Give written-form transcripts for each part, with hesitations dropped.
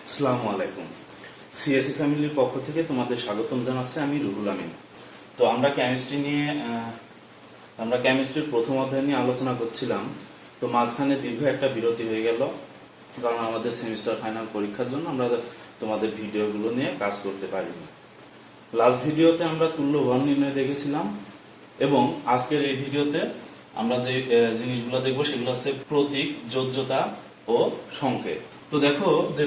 আসসালামু আলাইকুম। সিএসি ফ্যামিলির পক্ষ থেকে তোমাদের স্বাগতম জানাচ্ছি আমি রুহুল আমিন। তো আমরা কেমিস্ট্রির প্রথম অধ্যায় নিয়ে আলোচনা করছিলাম। তো মাঝখানে দীর্ঘ একটা বিরতি হয়ে গেল, কারণ আমাদের সেমিস্টার ফাইনাল পরীক্ষার জন্য আমরা তোমাদের ভিডিওগুলো নিয়ে কাজ করতে পারিনি। লাস্ট ভিডিওতে আমরা তুল্য ভর নির্ণয় দেখেছিলাম, এবং আজকের এই ভিডিওতে আমরা যে জিনিসগুলো দেখবো সেগুলো হচ্ছে প্রতীক, যোজ্যতা ও সংকেত। তো দেখো যে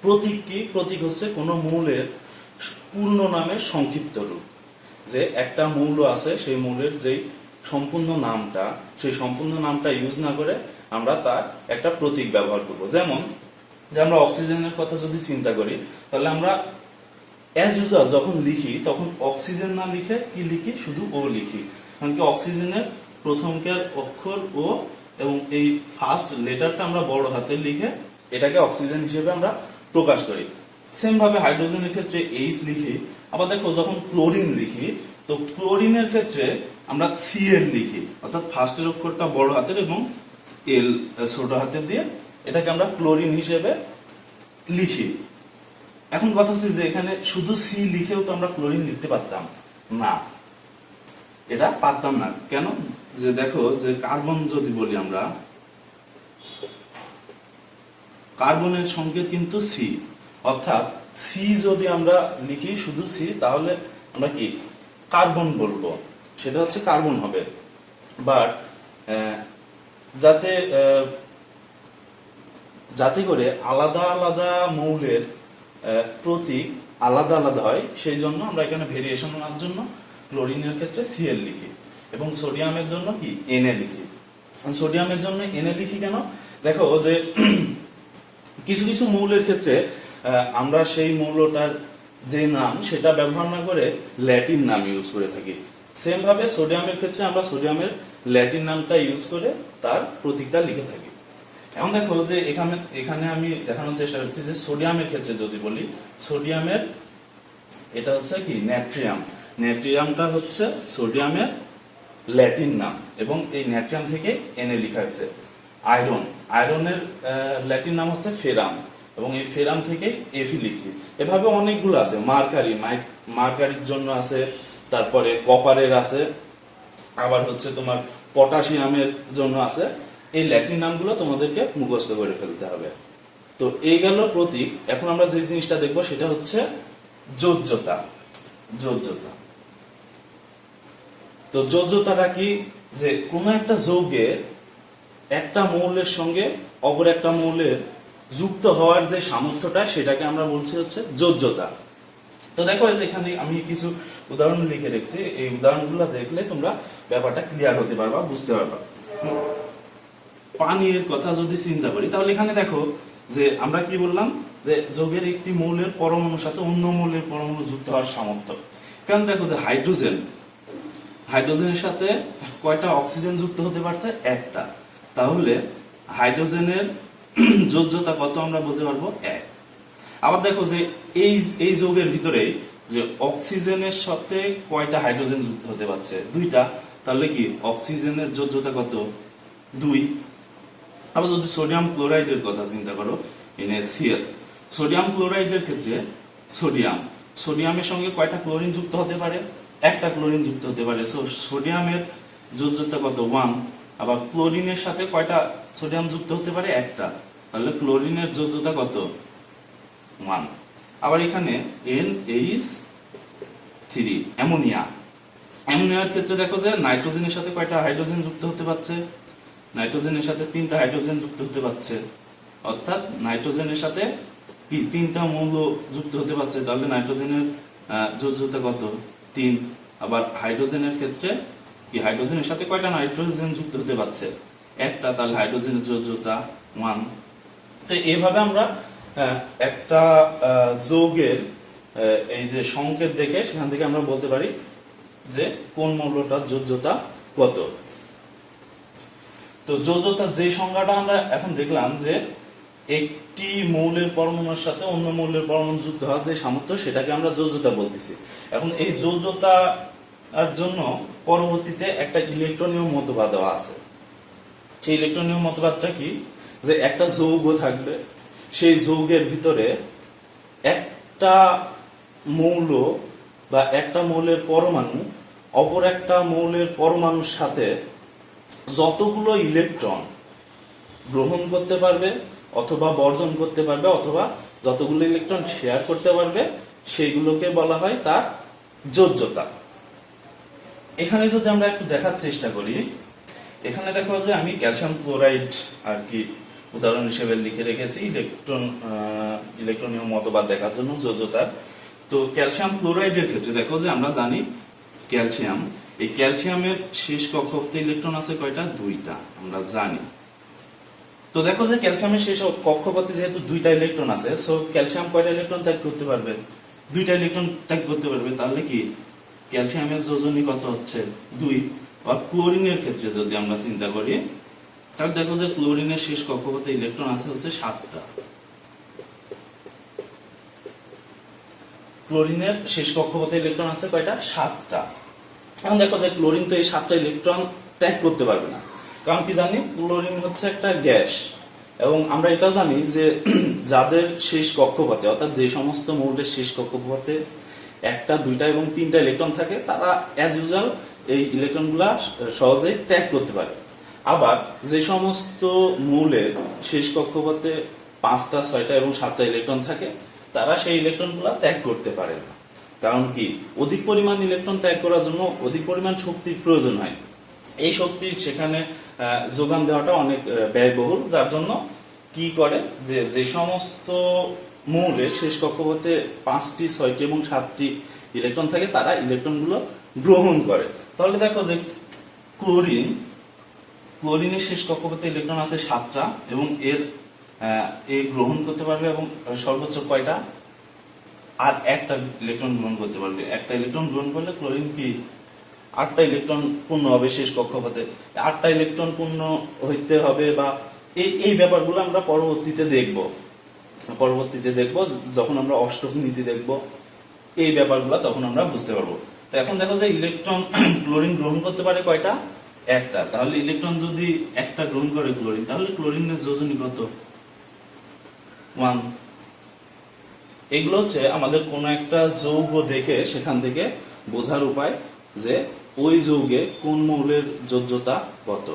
প্রতীক কি? প্রতীক হচ্ছে কোনো মৌলের পূর্ণ নামের সংক্ষিপ্ত রূপ। যে একটা মৌল আছে, সেই মৌলের যেই সম্পূর্ণ নামটা, সেই সম্পূর্ণ নামটা ইউজ না করে আমরা তার একটা প্রতীক ব্যবহার করব। যেমন যে আমরা অক্সিজেনের কথা যদি চিন্তা করি, তাহলে আমরা অ্যাজ ইউজুয়াল যখন লিখি তখন অক্সিজেন না লিখে কি লিখি? শুধু ও লিখি। কারণ কি অক্সিজেনের প্রথমকার অক্ষর ও এবং এই ফার্স্ট লেটারটা আমরা বড় হাতে লিখে এটাকে অক্সিজেন হিসেবে আমরা প্রকাশ করি। সেম ভাবে হাইড্রোজেনের ক্ষেত্রে এইচ লিখি। আবার দেখো যখন ক্লোরিন লিখি, তো ক্লোরিনের ক্ষেত্রে আমরা সিএল লিখি, অর্থাৎ ফার্স্টের অক্ষরটা বড় হাতের এবং এল ছোট হাতের দিয়ে এটাকে আমরা ক্লোরিন হিসেবে লিখি। এখন কথা হচ্ছে যে এখানে শুধু সি লিখেও তো আমরা ক্লোরিন লিখতে পারতাম না, এটা পারতাম না। কেন? যে দেখো যে কার্বন যদি বলি, আমরা কার্বনের সংকেত কিন্তু সি, অর্থাৎ সি যদি আমরা লিখি শুধু সি, তাহলে আমরা কি কার্বন বলবো, সেটা হচ্ছে কার্বন হবে। বাট যাতে করে আলাদা আলাদা মৌলের প্রতীক আলাদা আলাদা হয়, সেই জন্য আমরা এখানে ভেরিয়েশন আনার জন্য ক্লোরিনের ক্ষেত্রে সিএল লিখি এবং সোডিয়ামের জন্য কি এনএ লিখি। সোডিয়ামের জন্য এনএ লিখি কেন? দেখো যে কিছু কিছু মৌলের ক্ষেত্রে আমরা সেই মৌলটার যে নাম সেটা ব্যবহার না করে ল্যাটিন নাম ইউজ করে থাকি। সেম ভাবে সোডিয়ামের ক্ষেত্রে আমরা সোডিয়ামের ল্যাটিন নামটা ইউজ করে তার প্রতীকটা লিখে থাকি। এখন দেখো যে এখানে আমি দেখানোর চেষ্টা করছি যে সোডিয়ামের ক্ষেত্রে যদি বলি, সোডিয়ামের এটা হচ্ছে কি ন্যাট্রিয়াম। ন্যাট্রিয়ামটা হচ্ছে সোডিয়ামের ল্যাটিন নাম, এবং এই ন্যাট্রিয়াম থেকে এনে লেখা হয়েছে। আয়রনের ল্যাটিন নাম হচ্ছে ফেরাম, এবং এই ফেরাম থেকে এফি লিখছি। এভাবে অনেকগুলো আছে। মার্কারির জন্য আছে, তারপরে কপারের আছে, আবার হচ্ছে তোমার পটাশিয়ামের জন্য আছে। এই ল্যাটিন নামগুলো তোমাদেরকে মুখস্থ করে ফেলতে হবে। তো এই গেল প্রতীক। এখন আমরা যে জিনিসটা দেখবো সেটা হচ্ছে যোজ্যতা। তো যোজ্যতাটা কি? যে কোন একটা যৌগের একটা মৌলের সঙ্গে অপর একটা মৌলের যুক্ত হওয়ার যে সামর্থ্যটা, সেটাকে আমরা বলছি হচ্ছে যোজ্যতা। তো দেখো এখানে আমি কিছু উদাহরণ লিখে রেখেছি। এই উদাহরণগুলো দেখলে তোমরা ব্যাপারটা ক্লিয়ার হতে পারবা, বুঝতে পারবা। পানির কথা যদি চিন্তা করি, তাহলে এখানে দেখো যে আমরা কি বললাম, যে যৌগের একটি মৌলের পরমাণুর সাথে অন্য মৌলের পরমাণু যুক্ত হওয়ার সামর্থ্য। কারণ দেখো যে হাইড্রোজেনের সাথে কয়টা অক্সিজেন যুক্ত হতে পারছে? একটা। তাহলে হাইড্রোজেনের যোজ্যতা কত আমরা বলতে পারবো? 1। আবার দেখো যে এই যৌগের ভিতরে যে অক্সিজেনের সাথে কয়টা হাইড্রোজেন যুক্ত হতে পারছে? 2টা। তাহলে কি অক্সিজেনের যোজ্যতা কত? 2। আবার যদি সোডিয়াম ক্লোরাইডের কথা চিন্তা করো, NaCl, সোডিয়াম ক্লোরাইডের ক্ষেত্রে সোডিয়ামের সঙ্গে কয়টা ক্লোরিন যুক্ত হতে পারে? একটা ক্লোরিন যুক্ত হতে পারে। সোডিয়ামের যোজ্যতা কত? 1। আবার ক্লোরিনের সাথে কয়টা সোডিয়াম যুক্ত হতে পারে? একটা। তাহলে ক্লোরিনের যোজ্যতা কত? 1। আবার এখানে NH3 অ্যামোনিয়ার ক্ষেত্রে দেখো যে নাইট্রোজেনের সাথে কয়টা হাইড্রোজেন যুক্ত হতে পারছে? নাইট্রোজেনের সাথে 3টা হাইড্রোজেন যুক্ত হতে পারছে, অর্থাৎ নাইট্রোজেনের সাথে কি 3টা মৌল যুক্ত হতে পারছে। তাহলে নাইট্রোজেনের যোজ্যতা কত? 3। আবার হাইড্রোজেনের ক্ষেত্রে কি হাইড্রোজেনের সাথে কয়টা নাইট্রোজেন যুক্ত হতে পারছে? একটা। তাহলে হাইড্রোজেনের যোজ্যতা 1। তো এইভাবে আমরা একটা যৌগের এই যে সংকেত দেখে সেখান থেকে আমরা বলতে পারি যে কোন মৌলটার যোজ্যতা কত। তো যোজ্যতার যে সংজ্ঞাটা আমরা এখন দেখলাম, যে একটি মৌলের পরমাণুর সাথে অন্য মৌলের পরমাণু যুক্ত হওয়ার যে সামর্থ্য, সেটাকে আমরা যোজ্যতা বলতেছি। এখন এই যোজ্যতার জন্য পরবর্তীতে একটা ইলেকট্রনীয় মতবাদ দেওয়া আছে। সেই ইলেকট্রনীয় মতবাদটা কি? যে একটা যৌগ থাকবে, সেই যৌগের ভিতরে একটা মৌল বা একটা মৌলের পরমাণু অপর একটা মৌলের পরমাণুর সাথে যতগুলো ইলেকট্রন গ্রহণ করতে পারবে অথবা বর্জন করতে পারবে অথবা যতগুলো ইলেকট্রন শেয়ার করতে পারবে সেইগুলোকে বলা হয় তার যোজ্যতা। এখানে যদি আমরা একটু দেখার চেষ্টা করি, এখানে দেখো যে আমি ক্যালসিয়াম ক্লোরাইড আর কি উদাহরণ হিসেবে লিখে রেখেছি ইলেকট্রনীয় মতবাদ দেখার জন্য যোজ্যতার। তো ক্যালসিয়াম ক্লোরাইডের ক্ষেত্রে দেখো যে আমরা জানি ক্যালসিয়াম, এই ক্যালসিয়ামের শেষ কক্ষপথে ইলেকট্রন আছে কয়টা? 2টা, আমরা জানি। তো দেখো যে ক্যালসিয়ামের শেষ কক্ষপথে যেহেতু 2টা ইলেকট্রন আছে, সো ক্যালসিয়াম কয়টা ইলেকট্রন ত্যাগ করতে পারবে? 2টা ইলেকট্রন ত্যাগ করতে পারবে। তাহলে কি ক্যালসিয়ামের যোজনী কত হচ্ছে? 2। আর ক্লোরিনের ক্ষেত্রে যদি আমরা চিন্তা করি, তাহলে দেখো যে ক্লোরিনের শেষ কক্ষপথে ইলেকট্রন আছে হচ্ছে 7টা। ক্লোরিনের শেষ কক্ষপথে ইলেকট্রন আছে কয়টা? 7টা। এখন দেখো যে ক্লোরিন তো এই 7টা ইলেকট্রন ত্যাগ করতে পারবে না, কারণ কি জানি ক্লোরিন হচ্ছে একটা গ্যাস। এবং আমরা এটাও জানি যে যাদের শেষ কক্ষপথে অর্থাৎ যে সমস্ত মৌলের শেষ কক্ষপথে 1টা 2টা এবং 3টা ইলেকট্রন থাকে তারা অ্যাজ ইউজুয়াল এই ইলেকট্রনগুলা সহজেই ত্যাগ করতে পারে। আবার যে সমস্ত মৌলের শেষ কক্ষপথে 5টা 6টা এবং 7টা ইলেকট্রন থাকে তারা সেই ইলেকট্রনগুলা ত্যাগ করতে পারে না। কারণ কি অধিক পরিমাণ ইলেকট্রন ত্যাগ করার জন্য অধিক পরিমাণ শক্তির প্রয়োজন হয়। এই শক্তির সেখানে যোগান দেওয়াটা অনেক ব্যয়বহুল, যার জন্য কি করে যে যে সমস্ত মৌলের শেষ কক্ষপথে 5টি 6টি এবং 7টি ইলেকট্রন থাকে তারা ইলেকট্রনগুলো গ্রহণ করে। তাহলে দেখো যে ক্লোরিনের শেষ কক্ষপথে ইলেকট্রন আছে 7টা এবং এর গ্রহণ করতে পারবে এবং সর্বোচ্চ কয়টা? আর একটা ইলেকট্রন গ্রহণ করতে পারবে। একটা ইলেকট্রন গ্রহণ করলে ক্লোরিন কি 8টা ইলেকট্রন পূর্ণ হবে শেষ কক্ষপথে। 8টা ইলেকট্রন পূর্ণ হইতে হবে বা এই ব্যাপারগুলো আমরা পরবর্তীতে দেখব যখন আমরা অষ্টক নীতি দেখব এই ব্যাপারগুলো, তখন আমরা বুঝতে পারবো। তো এখন দেখো যে ইলেকট্রন ক্লোরিন গ্রহণ করতে পারে কয়টা? একটা। তাহলে ইলেকট্রন যদি একটা গ্রহণ করে ক্লোরিন, তাহলে ক্লোরিনের যোজনী কত? 1। এগুলো হচ্ছে আমাদের কোন একটা যৌগ দেখে সেখান থেকে বোঝার উপায় যে ওই যৌগে কোন মৌলের যোজ্যতা কত।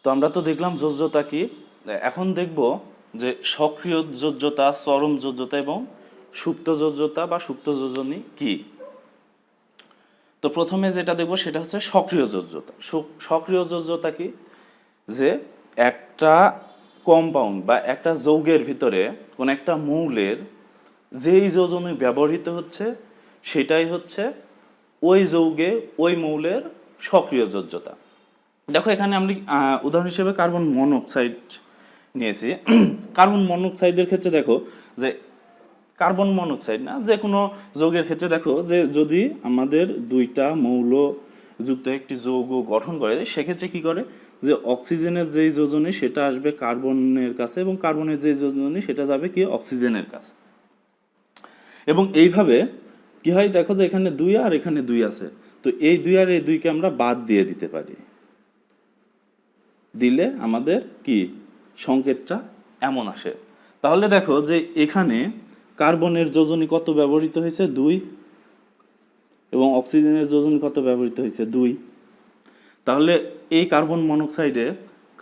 তো আমরা তো দেখলাম যোজ্যতা কি, এখন দেখব যে সক্রিয় যোজ্যতা, চরম যোজ্যতা এবং সুপ্ত যোজ্যতা বা সুপ্ত যোজনী কি। তো প্রথমে যেটা দেখব সেটা হচ্ছে সক্রিয় যোজ্যতা। সক্রিয় যোজ্যতা কি? যে একটা কম্পাউন্ড বা একটা যৌগের ভিতরে কোন একটা মৌলের যেই যোজনী ব্যবহৃত হচ্ছে সেটাই হচ্ছে ওই যৌগে ওই মৌলের সক্রিয় যোজ্যতা। দেখো এখানে আমরা উদাহরণ হিসেবে কার্বন মনোক্সাইড নিয়েছি। কার্বন মনোক্সাইডের ক্ষেত্রে দেখো যে কার্বন মনোক্সাইড না, যে কোনো যৌগের ক্ষেত্রে দেখো যে যদি আমাদের 2টা মৌল যুক্ত একটি যৌগ গঠন করে সেক্ষেত্রে কি করে যে অক্সিজেনের যেই যোজনী সেটা আসবে কার্বনের কাছে এবং কার্বনের যেই যোজনী সেটা যাবে কি অক্সিজেনের কাছে। এবং এইভাবে কি হয় দেখো যে এখানে 2 আর এখানে 2 আছে, তো এই 2 আর এই 2কে আমরা বাদ দিয়ে দিতে পারি, দিলে আমাদের কি সংকেতটা এমন আসে। তাহলে দেখো যে এখানে কার্বনের যোজনী কত ব্যবহৃত হয়েছে? 2 এবং অক্সিজেনের যোজনী কত ব্যবহৃত হয়েছে? 2। তাহলে এই কার্বন মনোক্সাইডে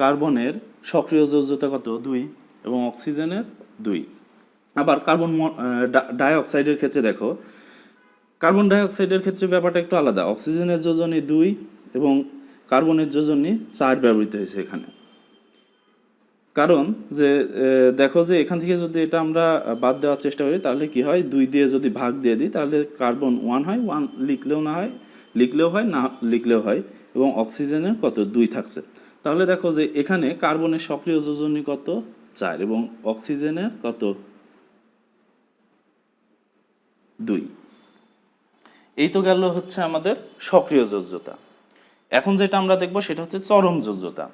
কার্বনের সক্রিয় যোজ্যতা কত? 2 এবং অক্সিজেনের 2। আবার কার্বন ডাইঅক্সাইডের ক্ষেত্রে দেখো, কার্বন ডাইঅক্সাইডের ক্ষেত্রে ব্যাপারটা একটু আলাদা। অক্সিজেনের যোজনী 2 এবং কার্বনের যোজনী 4 ব্যবহৃত হয়েছে এখানে। কারণ যে দেখো যে এখান থেকে যদি এটা আমরা বাদ দেওয়ার চেষ্টা করি তাহলে কি হয়, 2 দিয়ে যদি ভাগ দিয়ে দিই তাহলে কার্বন 1 হয়, 1 লিখলেও হয় না লিখলেও হয়, এবং অক্সিজেনের কত? 2 থাকছে। তাহলে দেখো যে এখানে কার্বনের সক্রিয় যোজনী কত? 4 এবং অক্সিজেনের কত? 2। এই তো গেল হচ্ছে আমাদের সক্রিয় যোজ্যতা। এখন যেটা আমরা দেখব সেটা হচ্ছে চরম যোজ্যতা।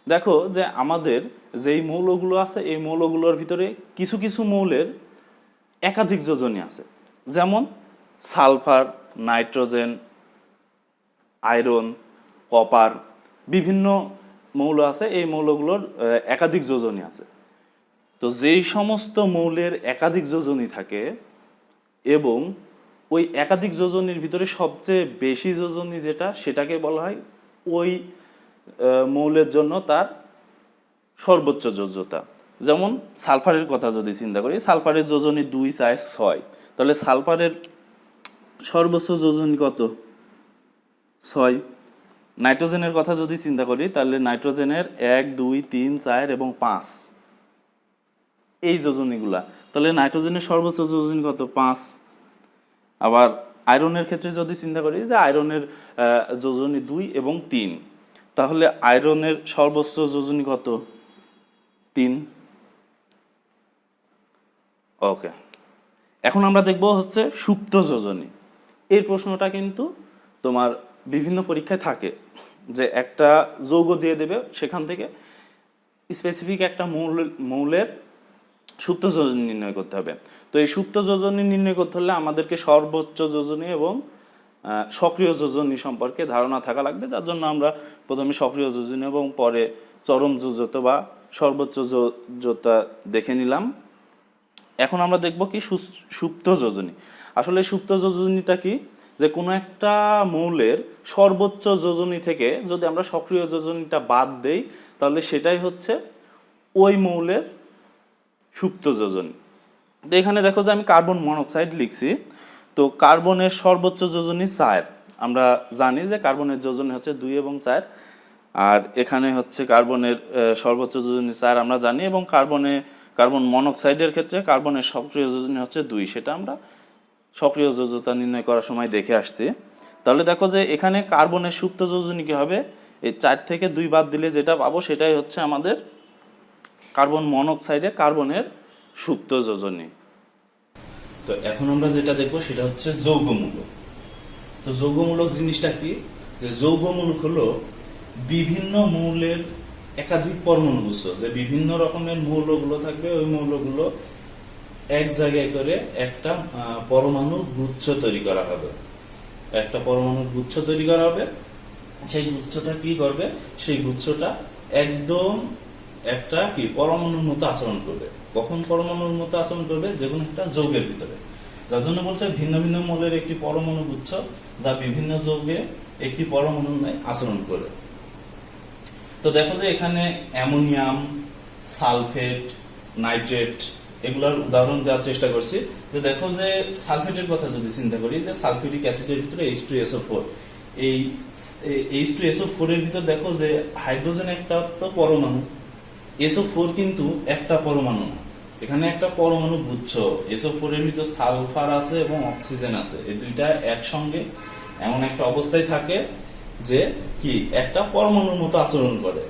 দেখো যে আমাদের যেই মৌলগুলো আছে এই মৌলগুলোর ভিতরে কিছু কিছু মৌলের একাধিক যোজনী আছে, যেমন সালফার, নাইট্রোজেন, আয়রন, কপার, বিভিন্ন মৌল আছে। এই মৌলগুলোর একাধিক যোজনী আছে। তো যেই সমস্ত মৌলের একাধিক যোজনী থাকে এবং ওই একাধিক যোজনীর ভিতরে সবচেয়ে বেশি যোজনী যেটা, সেটাকে বলা হয় ওই মৌলের জন্য তার সর্বোচ্চ যোজ্যতা। যেমন সালফারের কথা যদি চিন্তা করি, সালফারের যোজনী 2, 4, 6, তাহলে সালফারের সর্বোচ্চ যোজনী কত? 6। নাইট্রোজেনের কথা যদি চিন্তা করি, তাহলে নাইট্রোজেনের 1, 2, 3, 4 এবং 5 এই যোজনীগুলা, তাহলে নাইট্রোজেনের সর্বোচ্চ যোজনী কত? 5। আবার আয়রনের ক্ষেত্রে যদি চিন্তা করি যে আয়রনের যোজনী 2 এবং 3, তাহলে আয়রনের সর্বোচ্চ যোজনী কত? 3। ওকে, এখন আমরা দেখব হচ্ছে সুপ্ত যোজনী। এই প্রশ্নটা কিন্তু তোমার বিভিন্ন পরীক্ষায় থাকে, যে একটা যৌগ দিয়ে দেবে, সেখান থেকে স্পেসিফিক একটা মৌলের সুপ্ত যোজনী নির্ণয় করতে হবে। তো এই সুপ্ত যোজনী নির্ণয় করতে হলে আমাদেরকে সর্বোচ্চ যোজনী এবং সক্রিয় যোজনী সম্পর্কে ধারণা থাকা লাগবে, যার জন্য আমরা প্রথমে সক্রিয় যোজনী এবং পরে চরম যোজ্যতা বা সর্বোচ্চ যোজ্যতা দেখে নিলাম। এখন আমরা দেখব কি সুপ্ত যোজনী। আসলে সুপ্ত যোজনীটা কি? যে কোনো একটা মৌলের সর্বোচ্চ যোজনী থেকে যদি আমরা সক্রিয় যোজনীটা বাদ দেই, তাহলে সেটাই হচ্ছে ওই মৌলের সুপ্ত যোজনী। তো এখানে দেখো যে আমি কার্বন মনোক্সাইড লিখছি, তো কার্বনের সর্বোচ্চ যোজনী 4। আমরা জানি যে কার্বনের যোজনী হচ্ছে 2 এবং 4, আর এখানে হচ্ছে কার্বনের সর্বোচ্চ যোজনী 4 আমরা জানি, এবং কার্বন মনোক্সাইডের ক্ষেত্রে কার্বনের সক্রিয় যোজনী হচ্ছে 2, সেটা আমরা সক্রিয় যোজ্যতা নির্ণয় করার সময় দেখে আসছি। তাহলে দেখো যে এখানে কার্বনের সুপ্ত যোজনী কি হবে? এই 4 থেকে 2 বাদ দিলে যেটা পাবো সেটাই হচ্ছে আমাদের কার্বন মনোক্সাইডে কার্বনের সুপ্ত যোজনী। তো এখন আমরা যেটা দেখবো সেটা হচ্ছে যৌগমূলক। তো যৌগমূলক জিনিসটা কি? যে যৌগমূলক হলো বিভিন্ন মৌলের একাধিক পরমাণু গুচ্ছ, যে বিভিন্ন রকমের মৌলগুলো থাকবে, ওই মৌলগুলো এক জায়গায় করে একটা পরমাণু গুচ্ছ তৈরি করা হবে। একটা পরমাণুর গুচ্ছ তৈরি করা হবে। সেই গুচ্ছটা কি করবে? সেই গুচ্ছটা একদম একটা কি পরমাণুর মতো আচরণ করবে। কখন পরমাণুর মতো আচরণ করবে? যে কোনো একটা যৌগের ভিতরে। যার জন্য বলছে ভিন্ন ভিন্ন মৌলের একটি পরমাণু গুচ্ছ যা বিভিন্ন যৌগে একটি পরমাণুর ন্যায় আচরণ করে। তো দেখো যে এখানে অ্যামোনিয়াম, সালফেট, নাইট্রেট এগুলোর উদাহরণ দেওয়ার চেষ্টা করছি। যে দেখো যে সালফেটের কথা যদি চিন্তা করি, যে সালফিউরিক অ্যাসিডের ভিতরে H2SO4, এই H2SO4 এর ভিতর দেখো যে হাইড্রোজেন একটা তো পরমাণু, SO4 কিন্তু একটা পরমাণু না, এখানে একটা পরমাণু গুচ্ছ। SO4 এর ভিতর সালফার আছে এবং অক্সিজেন আছে, এই দুইটা একসঙ্গে এমন একটা অবস্থায় থাকে যে কি একটা পরমাণুর মতো আচরণ করে।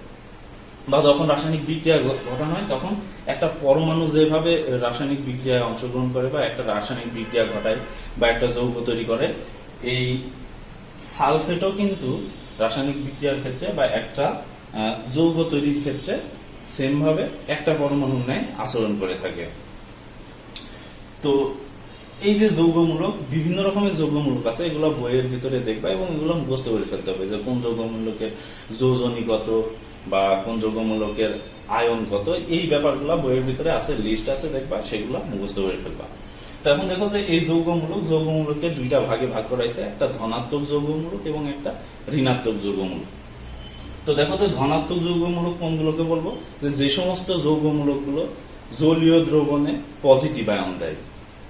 বা যখন রাসায়নিক বিক্রিয়া ঘটানো হয়, তখন একটা পরমাণু যেভাবে রাসায়নিক বিক্রিয়ায় অংশগ্রহণ করে বা একটা রাসায়নিক বিক্রিয়া ঘটায় বা একটা যৌগ তৈরি করে, এই সালফেটও কিন্তু রাসায়নিক বিক্রিয়ার ক্ষেত্রে বা একটা যৌগ তৈরির ক্ষেত্রে সেম ভাবে একটা পরমাণুর ন্যায় আচরণ করে থাকে। তো এই যে যৌগমূলক, বিভিন্ন রকমের যৌগমূলক আছে, এগুলো বইয়ের ভিতরে দেখবা এবং এগুলো মুখস্থ করে ফেলতে হবে, যে কোন যৌগমূলকের যোজনী কত বা কোন যৌগমূলকের আয়ন কত, এই ব্যাপারগুলো বইয়ের ভিতরে আছে, লিস্ট আছে, দেখবা সেগুলো মুখস্থ করে ফেলবা। তো এখন দেখো যে এই যৌগমূলকে দুইটা ভাগে ভাগ করা হয়েছে, একটা ধনাত্মক যৌগমূলক এবং একটা ঋণাত্মক যৌগমূলক। তো দেখো যে ধনাত্মক যৌগমূলক কোনগুলোকে বলবো? যে সমস্ত যৌগমূলকগুলো জলীয় দ্রবণে পজিটিভ আয়ন দেয়,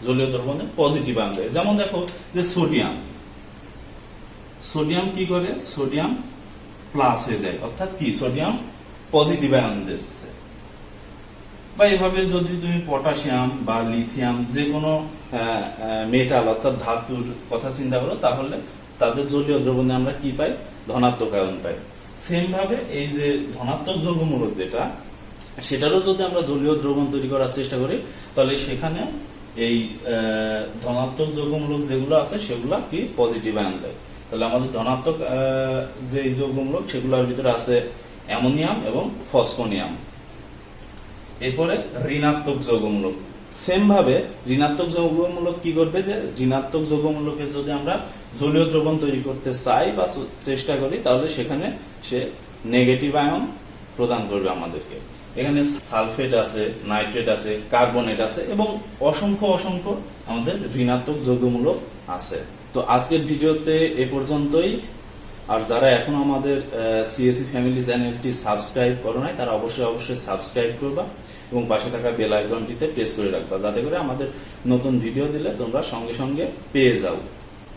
জলীয় দ্রবণে পজিটিভ আয়ন দেয়। যেমন দেখো যে সোডিয়াম কি করে? সোডিয়াম প্লাস হয়ে যায়, অর্থাৎ কি সোডিয়াম পজিটিভ আয়ন দিচ্ছে। বা এভাবে যদি তুমি পটাশিয়াম বা লিথিয়াম যে কোনো মেটাল অর্থাৎ ধাতুর কথা চিন্তা করো, তাহলে তাদের জলীয় দ্রবণে আমরা কি পাই? ধনাত্মক আয়ন পাই। সেম ভাবে এই যে ধনাত্মক যৌগমূলক যেটা, সেটারও যদি আমরা জলীয় দ্রবণ তৈরি করার চেষ্টা করি, তাহলে সেখানে এই ধনাত্মক যৌগমূলক যেগুলো আছে সেগুলা কি পজিটিভ আয়ন দেয়। তাহলে আমাদের ধনাত্মক যে যৌগমূলক সেগুলোর ভিতরে আছে অ্যামোনিয়াম এবং ফসফোনিয়াম। এরপরে ঋণাত্মক যৌগমূলক, সেম ভাবে ঋণাত্মক যৌগমূলক কি করবে? যে ঋণাত্মক যৌগমূলকের যদি আমরা জলীয় দ্রবণ তৈরি করতে চাই বা চেষ্টা করি, তাহলে সেখানে সে নেগেটিভ আয়ন প্রদান করবে আমাদেরকে। এখানে সালফেট আছে, নাইট্রেট আছে, কার্বনেট আছে এবং অসংখ্য অসংখ্য আমাদের ঋণাত্মক যৌগমূলক আছে। তো আজকের ভিডিওতে এ পর্যন্তই। আর যারা এখন আমাদের সিএসসি ফ্যামিলি চ্যানেলটি সাবস্ক্রাইব করো নাই তারা অবশ্যই সাবস্ক্রাইব করবা এবং পাশে থাকা বেল আইকনটিতে প্রেস করে রাখবা, যাতে করে আমাদের নতুন ভিডিও দিলে তোমরা সঙ্গে সঙ্গে পেয়ে যাও।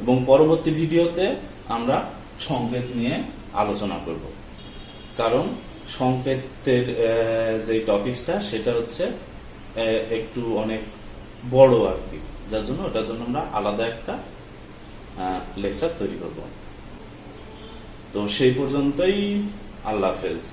এবং পরবর্তী ভিডিওতে আমরা সংকেত নিয়ে আলোচনা করব, কারণ সংকেতের যে টপিকসটা সেটা হচ্ছে একটু অনেক বড় আর কি, যার জন্য ওটার জন্য আমরা আলাদা একটা লেকচার তৈরি করব। তো সেই পর্যন্তই, আল্লাহ হাফেজ।